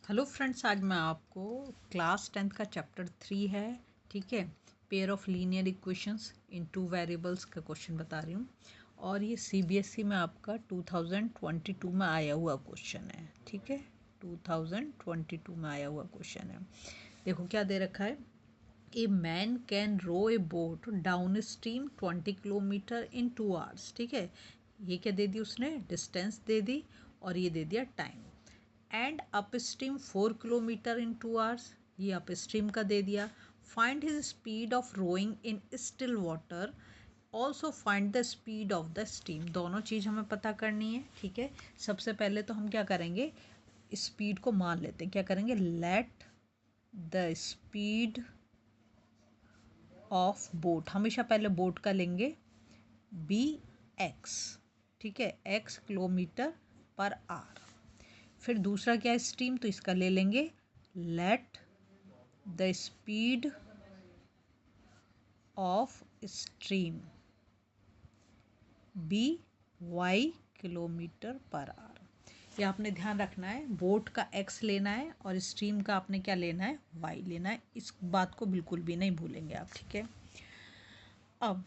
Hello friends, आज मैं आपको क्लास 10th का चैप्टर 3 है, ठीक है, pair of linear equations in two variables का क्वेश्चन बता रही हूँ। और ये सीबीएसई में आपका 2022 में आया हुआ क्वेश्चन है, ठीक है, 2022 में आया हुआ क्वेश्चन है। देखो क्या दे रखा है, a man can row a boat downstream 20 kilometre in 2 hours, ठीक है। ये क्या दे दी उसने, डिस्टेंस दे दी और ये दे दिया time. And upstream 4 kilometre in 2 hours, ये अप स्ट्रीम का दे दिया। Find his speed of rowing in still water, also find the speed of the steam. दोनों चीज़ हमें पता करनी है, ठीक है। सबसे पहले तो हम क्या करेंगे, स्पीड को मान लेते हैं। क्या करेंगे, late the speed of boat, हमेशा पहले बोट का लेंगे, बी एक्स, ठीक है, एक्स किलोमीटर पर आवर। फिर दूसरा क्या है, स्ट्रीम, तो इसका ले लेंगे, let the speed of stream be Y kilometre per hour. ये आपने ध्यान रखना है, बोट का एक्स लेना है और स्ट्रीम का आपने क्या लेना है, वाई लेना है। इस बात को बिल्कुल भी नहीं भूलेंगे आप, ठीक है। अब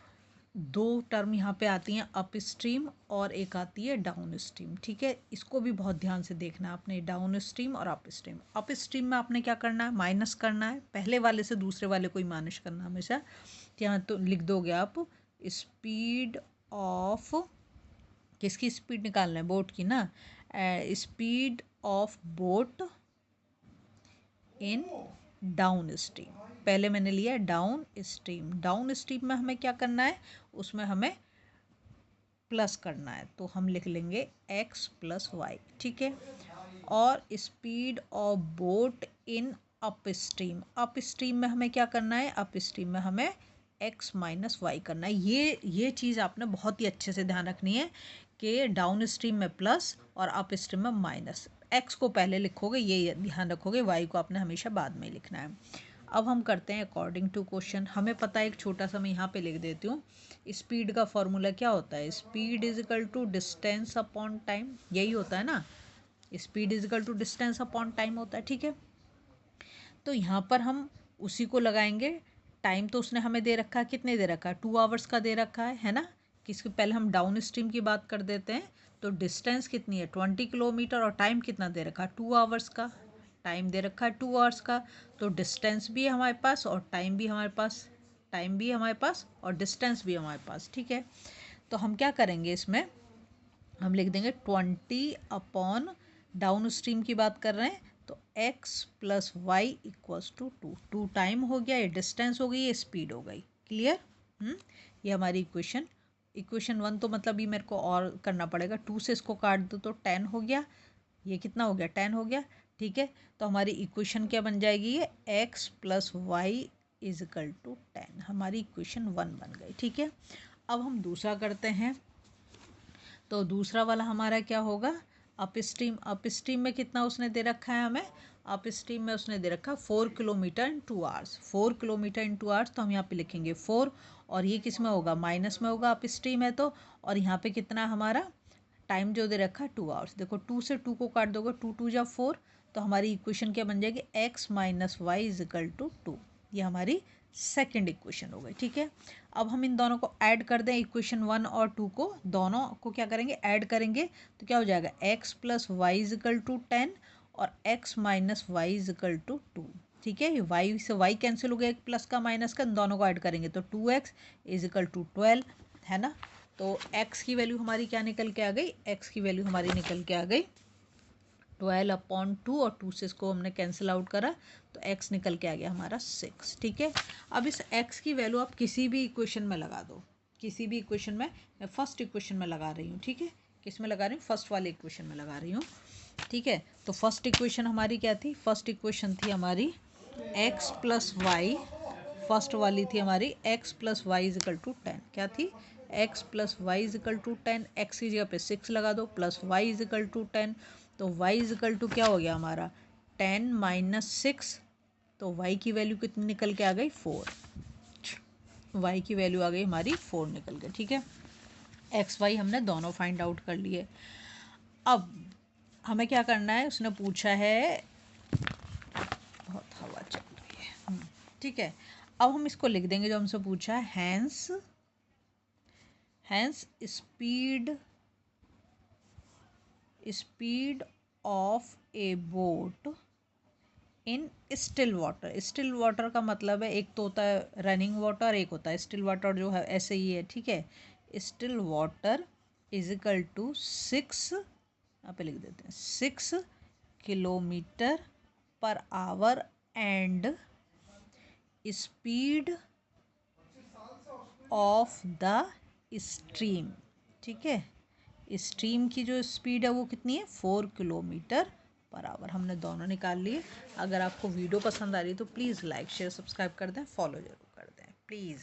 दो टर्म यहाँ पे आती हैं, अप स्ट्रीम और एक आती है डाउन स्ट्रीम, ठीक है। इसको भी बहुत ध्यान से देखना है आपने, डाउन स्ट्रीम और अप स्ट्रीम। अप स्ट्रीम में आपने क्या करना है, माइनस करना है, पहले वाले से दूसरे वाले को ही माइनस करना हमेशा। यहाँ तो लिख दोगे आप स्पीड ऑफ, किसकी स्पीड निकालना है, बोट की ना, speed of boat in down stream. पहले मैंने लिया डाउन स्ट्रीम। डाउन स्ट्रीम में हमें क्या करना है, उसमें हमें प्लस करना है, तो हम लिख लेंगे x प्लस वाई, ठीक है। और speed of boat in up stream, up stream में हमें क्या करना है, अप स्ट्रीम में हमें x माइनस वाई करना है। ये चीज़ आपने बहुत ही अच्छे से ध्यान रखनी है कि डाउन स्ट्रीम में प्लस और अप स्ट्रीम में माइनस। x को पहले लिखोगे, ये ध्यान रखोगे, y को आपने हमेशा बाद में लिखना है। अब हम करते हैं अकॉर्डिंग टू क्वेश्चन। हमें पता है, एक छोटा सा मैं यहाँ पे लिख देती हूँ, स्पीड का फॉर्मूला क्या होता है, speed is equal to distance upon time, यही होता है ना, speed is equal to distance upon time होता है, ठीक है। तो यहाँ पर हम उसी को लगाएंगे। टाइम तो उसने हमें दे रखा है, कितने दे रखा है, 2 आवर्स का दे रखा है ना। किसके, पहले हम डाउन स्ट्रीम की बात कर देते हैं। तो डिस्टेंस कितनी है, 20 किलोमीटर, और टाइम कितना दे रखा है, 2 आवर्स का। टाइम दे रखा है 2 आवर्स का, तो डिस्टेंस भी है हमारे पास और टाइम भी हमारे पास, टाइम भी हमारे पास और डिस्टेंस भी हमारे पास, ठीक है। तो हम क्या करेंगे, इसमें हम लिख देंगे 20 अपॉन, डाउन स्ट्रीम की बात कर रहे हैं, तो x plus Y equals to 2 time हो गया, ये डिस्टेंस हो गई, ये स्पीड हो गई। क्लियर। ये हमारी इक्वेशन 1। तो मतलब ये मेरे को और करना पड़ेगा, 2 से इसको काट दो तो 10 हो गया, ये कितना हो गया, 10 हो गया, ठीक है। तो हमारी इक्वेशन क्या बन जाएगी, ये x plus Y is equal to 10, हमारी इक्वेशन 1 बन गई, ठीक है। अब हम दूसरा करते हैं, तो दूसरा वाला हमारा क्या होगा, अप स्ट्रीम। अप स्ट्रीम में कितना उसने दे रखा है हमें, अप स्ट्रीम में उसने दे रखा है 4 kilometre in 2 hours, 4 kilometre in 2 hours, तो हम यहाँ पे लिखेंगे 4, और ये किस में होगा, माइनस में होगा, अप स्ट्रीम है तो। और यहाँ पे कितना हमारा टाइम जो दे रखा है 2 आवर्स। देखो 2 से 2 को काट दोगे, 2 2 जा 4, तो हमारी इक्वेशन क्या बन जाएगी, x minus Y is equal to 2। ये हमारी सेकेंड इक्वेशन हो गई, ठीक है। अब हम इन दोनों को ऐड कर दें, इक्वेशन 1 और 2 को, दोनों को क्या करेंगे, ऐड करेंगे, तो क्या हो जाएगा, x plus Y is equal to 10 और x minus Y is equal to 2, ठीक है। y से y कैंसिल हो गया, एक प्लस का माइनस का, दोनों को ऐड करेंगे तो 2x इज इक्वल टू 12, है ना। तो x की वैल्यू हमारी क्या निकल के आ गई, x की वैल्यू हमारी निकल के आ गई 12 अपॉन 2, और 2 से इसको हमने कैंसिल आउट करा तो x निकल के आ गया हमारा 6, ठीक है। अब इस x की वैल्यू आप किसी भी इक्वेशन में लगा दो, किसी भी इक्वेशन में, मैं फर्स्ट इक्वेशन में लगा रही हूँ, ठीक है। किस में लगा रही हूँ, फर्स्ट वाले इक्वेशन में लगा रही हूँ, ठीक है। तो फर्स्ट इक्वेशन हमारी क्या थी, फर्स्ट इक्वेशन थी हमारी x प्लस वाई, फर्स्ट वाली थी हमारी x plus Y is equal to 10, क्या थी, x plus Y is equal to 10, x की जगह पे 6 लगा दो, plus Y is equal to 10, तो y इज इक्वल टू क्या हो गया हमारा 10 माइनस 6, तो y की वैल्यू कितनी निकल के आ गई 4, y की वैल्यू आ गई हमारी 4 निकल के, ठीक है। x y हमने दोनों फाइंड आउट कर लिए। अब हमें क्या करना है, उसने पूछा है ठीक है। अब हम इसको लिख देंगे जो हमसे पूछा है, hence speed of a boat in still water. Still water का मतलब है, एक तो होता है रनिंग वाटर, एक होता है स्टिल वाटर, जो है ऐसे ही है, ठीक है। स्टिल वाटर इजिकल टू 6, यहाँ पे लिख देते हैं 6 kilometre per our and speed of the stream, ठीक है। स्ट्रीम की जो स्पीड है वो कितनी है, 4 किलोमीटर पर आवर। हमने दोनों निकाल लिए। अगर आपको वीडियो पसंद आ रही है तो प्लीज़ लाइक शेयर सब्सक्राइब कर दें, फॉलो जरूर कर दें प्लीज़।